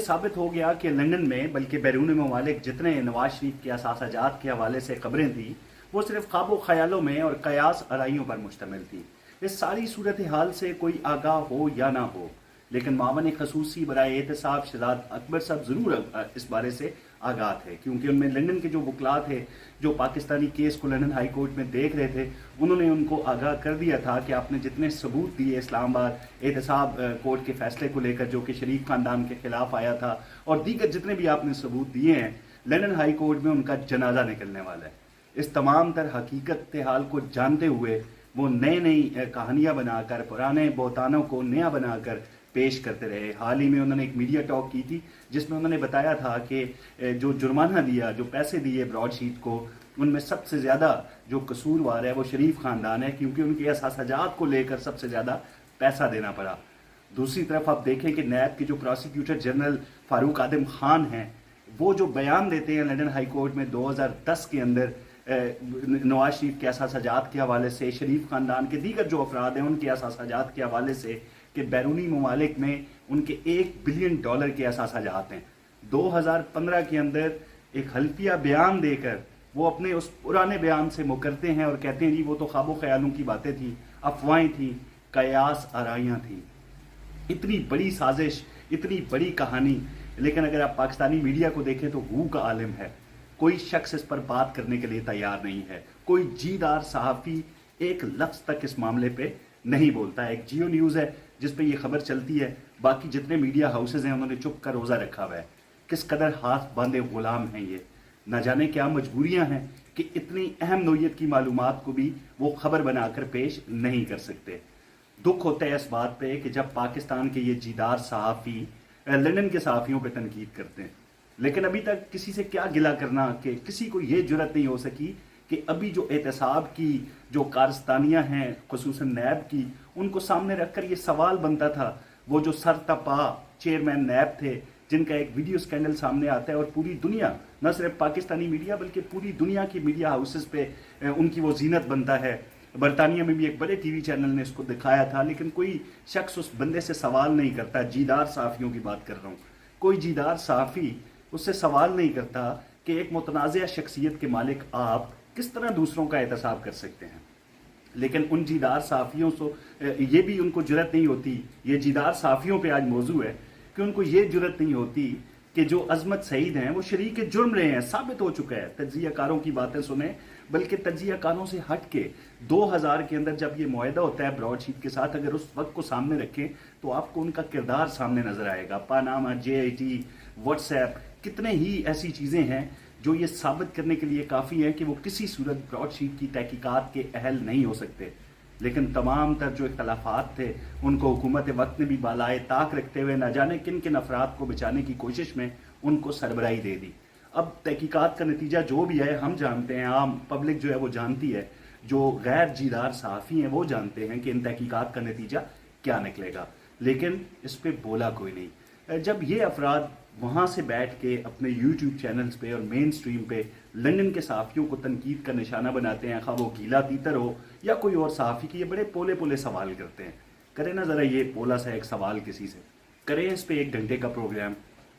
ثابت ہو گیا کہ لندن میں بلکہ بیرون ممالک جتنے نواز شریف کے اثاثہ جات کے حوالے سے خبریں تھیں وہ صرف خواب و خیالوں میں اور قیاس آرائیوں پر مشتمل تھی۔ اس ساری صورتحال سے کوئی آگاہ ہو یا نہ ہو، لیکن معاون خصوصی برائے احتساب شہزاد اکبر صاحب ضرور اس بارے سے آگاہ تھے، کیونکہ ان میں لندن کے جو وکلاء تھے جو پاکستانی کیس کو لندن ہائی کورٹ میں دیکھ رہے تھے، انہوں نے ان کو آگاہ کر دیا تھا کہ آپ نے جتنے ثبوت دیے اسلام آباد احتساب کورٹ کے فیصلے کو لے کر جو کہ شریف خاندان کے خلاف آیا تھا، اور دیگر جتنے بھی آپ نے ثبوت دیے ہیں، لندن ہائی کورٹ میں ان کا جنازہ نکلنے والا ہے۔ اس تمام تر حقیقت حال کو جانتے ہوئے وہ نئی کہانیاں بنا کر، پرانے بہتانوں کو نیا بنا کر پیش کرتے رہے۔ حال ہی میں انہوں نے ایک میڈیا ٹاک کی تھی جس میں انہوں نے بتایا تھا کہ جو جرمانہ دیا، جو پیسے دیے براڈ شیٹ کو، ان میں سب سے زیادہ جو قصوروار ہے وہ شریف خاندان ہے، کیونکہ ان کے اثاثہ جات کو لے کر سب سے زیادہ پیسہ دینا پڑا۔ دوسری طرف آپ دیکھیں کہ نیب کے جو پروسیکیوٹر جنرل فاروق آدم خان ہیں، وہ جو بیان دیتے ہیں لندن ہائی کورٹ میں 2010 کے اندر نواز شریف کے اثاثہ جات کے حوالے سے، شریف خاندان کے دیگر جو افراد ہیں ان کے اثاثہ جات کے حوالے سے، کہ بیرونی ممالک میں ان کے $1 بلین کے اثاثہ جات ہیں۔ 2015 کے اندر ایک حلفیہ بیان دے کر وہ اپنے اس پرانے بیان سے مکرتے ہیں اور کہتے ہیں جی وہ تو خواب و خیالوں کی باتیں تھیں، افواہیں تھیں، قیاس آرائیاں تھیں۔ اتنی بڑی سازش، اتنی بڑی کہانی، لیکن اگر آپ پاکستانی میڈیا کو دیکھیں تو ہو کا عالم ہے، کوئی شخص اس پر بات کرنے کے لیے تیار نہیں ہے، کوئی جیدار صحافی ایک لفظ تک اس معاملے پہ نہیں بولتا ہے۔ ایک جیو نیوز ہے جس پہ یہ خبر چلتی ہے، باقی جتنے میڈیا ہاؤسز ہیں انہوں نے چپ کر روزہ رکھا ہوا ہے۔ کس قدر ہاتھ باندھے غلام ہیں یہ، نہ جانے کیا مجبوریاں ہیں کہ اتنی اہم نوعیت کی معلومات کو بھی وہ خبر بنا کر پیش نہیں کر سکتے۔ دکھ ہوتا ہے اس بات پہ کہ جب پاکستان کے یہ جیدار صحافی لندن کے صحافیوں پہ تنقید کرتے ہیں، لیکن ابھی تک کسی سے کیا گلہ کرنا کہ کسی کو یہ جرت نہیں ہو سکی کہ ابھی جو احتساب کی جو کارستانیاں ہیں خصوصاً نیب کی، ان کو سامنے رکھ کر یہ سوال بنتا تھا۔ وہ جو سرتپا چیئرمین نیب تھے جن کا ایک ویڈیو سکینڈل سامنے آتا ہے اور پوری دنیا، نہ صرف پاکستانی میڈیا بلکہ پوری دنیا کی میڈیا ہاؤسز پہ ان کی وہ زینت بنتا ہے۔ برطانیہ میں بھی ایک بڑے ٹی وی چینل نے اس کو دکھایا تھا، لیکن کوئی شخص اس بندے سے سوال نہیں کرتا۔ جیدار صحافیوں کی بات کر رہا ہوں، کوئی جیدار صحافی اس سے سوال نہیں کرتا کہ ایک متنازع شخصیت کے مالک آپ کس طرح دوسروں کا احتساب کر سکتے ہیں۔ لیکن ان جیدار صحافیوں سے یہ بھی ان کو جرت نہیں ہوتی، یہ جیدار صحافیوں پہ آج موضوع ہے کہ ان کو یہ جرت نہیں ہوتی کہ جو عظمت سعید ہیں وہ شریک جرم رہے ہیں، ثابت ہو چکا ہے۔ تجزیہ کاروں کی باتیں سنیں، بلکہ تجزیہ کاروں سے ہٹ کے 2000 کے اندر جب یہ معاہدہ ہوتا ہے براڈ شیٹ کے ساتھ، اگر اس وقت کو سامنے رکھیں تو آپ کو ان کا کردار سامنے نظر آئے گا۔ پاناما، JIT، واٹس ایپ، کتنے ہی ایسی چیزیں ہیں جو یہ ثابت کرنے کے لیے کافی ہے کہ وہ کسی صورت براڈ شیٹ کی تحقیقات کے اہل نہیں ہو سکتے۔ لیکن تمام تر جو اختلافات تھے ان کو حکومت وقت نے بھی بالائے طاق رکھتے ہوئے نہ جانے کن کن افراد کو بچانے کی کوشش میں ان کو سربراہی دے دی۔ اب تحقیقات کا نتیجہ جو بھی ہے ہم جانتے ہیں، عام پبلک جو ہے وہ جانتی ہے، جو غیر جیدار صحافی ہیں وہ جانتے ہیں کہ ان تحقیقات کا نتیجہ کیا نکلے گا، لیکن اس پہ بولا کوئی نہیں۔ جب یہ افراد وہاں سے بیٹھ کے اپنے یوٹیوب چینلز پہ اور مین سٹریم پہ لندن کے صحافیوں کو تنقید کا نشانہ بناتے ہیں، خواہ وہ گیلا تیتر ہو یا کوئی اور صحافی کی، یہ بڑے پولے پولے سوال کرتے ہیں۔ کریں نا ذرا یہ پولا سا ایک سوال کسی سے، کریں اس پہ 1 گھنٹے کا پروگرام،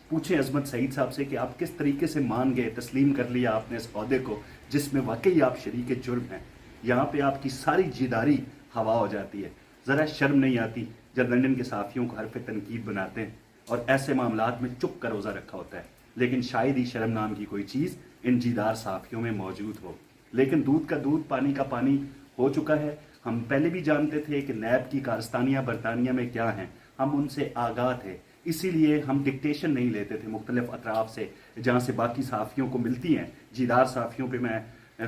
پوچھیں عظمت سعید صاحب سے کہ آپ کس طریقے سے مان گئے، تسلیم کر لیا آپ نے اس عہدے کو جس میں واقعی آپ شریک جرم ہیں۔ یہاں پہ آپ کی ساری جیداری ہوا ہو جاتی ہے۔ ذرا شرم نہیں آتی جب لندن کے صحافیوں کو حرف تنقید بناتے ہیں اور ایسے معاملات میں چپ کر روزہ رکھا ہوتا ہے؟ لیکن شاید ہی شرم نام کی کوئی چیز ان جیدار صحافیوں میں موجود ہو۔ لیکن دودھ کا دودھ، پانی کا پانی ہو چکا ہے۔ ہم پہلے بھی جانتے تھے کہ نیب کی کارستانیاں برطانیہ میں کیا ہیں، ہم ان سے آگاہ تھے، اسی لیے ہم ڈکٹیشن نہیں لیتے تھے مختلف اطراف سے جہاں سے باقی صحافیوں کو ملتی ہیں۔ جیدار صحافیوں پہ میں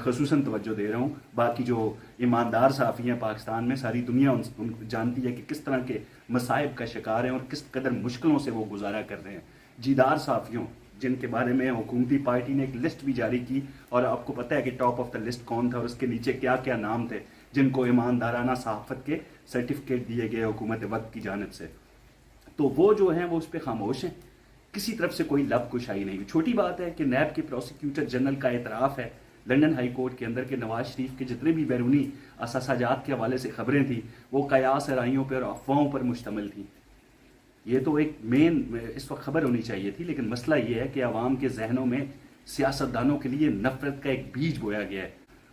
خصوصاً توجہ دے رہا ہوں، باقی جو ایماندار صحافی ہیں پاکستان میں، ساری دنیا ان جانتی ہے کہ کس طرح کے مصائب کا شکار ہیں اور کس قدر مشکلوں سے وہ گزارا کر رہے ہیں۔ جیدار صحافیوں جن کے بارے میں حکومتی پارٹی نے ایک لسٹ بھی جاری کی، اور آپ کو پتہ ہے کہ ٹاپ آف دا لسٹ کون تھا اور اس کے نیچے کیا کیا نام تھے جن کو ایماندارانہ صحافت کے سرٹیفکیٹ دیے گئے حکومت وقت کی جانب سے، تو وہ جو ہیں وہ اس پہ خاموش ہیں، کسی طرف سے کوئی لب کشائی نہیں۔ چھوٹی بات ہے کہ نیب کے پروسیکیوٹر جنرل کا اعتراف ہے لندن ہائی کورٹ کے اندر کہ نواز شریف کے جتنے بھی بیرونی اثاثہ جات کے حوالے سے خبریں تھیں وہ قیاس آرائیوں پر اور افواہوں پر مشتمل تھیں۔ یہ تو ایک مین اس وقت خبر ہونی چاہیے تھی، لیکن مسئلہ یہ ہے کہ عوام کے ذہنوں میں سیاستدانوں کے لیے نفرت کا ایک بیج بویا گیا ہے،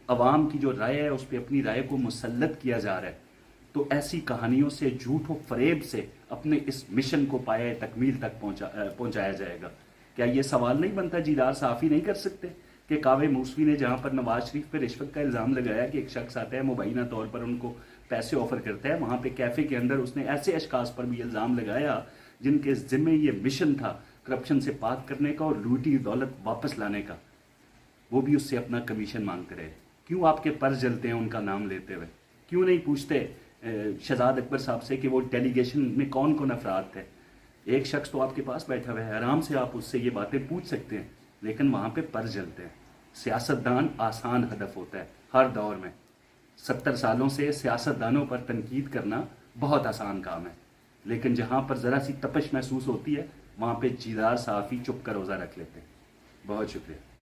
عوام کی جو رائے ہے اس پہ اپنی رائے کو مسلط کیا جا رہا ہے۔ تو ایسی کہانیوں سے، جھوٹ و فریب سے اپنے اس مشن کو پایہ تکمیل تک پہنچایا جائے گا۔ کیا یہ سوال نہیں بنتا، جیدار صحافی نہیں کر سکتے کہ کاوے موسوی نے جہاں پر نواز شریف پہ رشوت کا الزام لگایا کہ ایک شخص آتا ہے مبینہ طور پر ان کو پیسے آفر کرتا ہے، وہاں پہ کیفے کے اندر اس نے ایسے اشخاص پر بھی الزام لگایا جن کے ذمے یہ مشن تھا کرپشن سے پاک کرنے کا اور لوٹی دولت واپس لانے کا، وہ بھی اس سے اپنا کمیشن مانگتے رہے۔ کیوں آپ کے پر جلتے ہیں ان کا نام لیتے ہوئے؟ کیوں نہیں پوچھتے شہزاد اکبر صاحب سے کہ وہ ڈیلیگیشن میں کون کون افراد تھے؟ ایک شخص تو آپ کے پاس بیٹھا ہوا ہے، آرام سے آپ اس سے یہ باتیں پوچھ سکتے ہیں، لیکن وہاں پہ پر جلتے ہیں۔ سیاستدان آسان ہدف ہوتا ہے ہر دور میں، 70 سالوں سے سیاستدانوں پر تنقید کرنا بہت آسان کام ہے، لیکن جہاں پر ذرا سی تپش محسوس ہوتی ہے وہاں پہ جیدار صحافی چپ کر روزہ رکھ لیتے ہیں۔ بہت شکریہ۔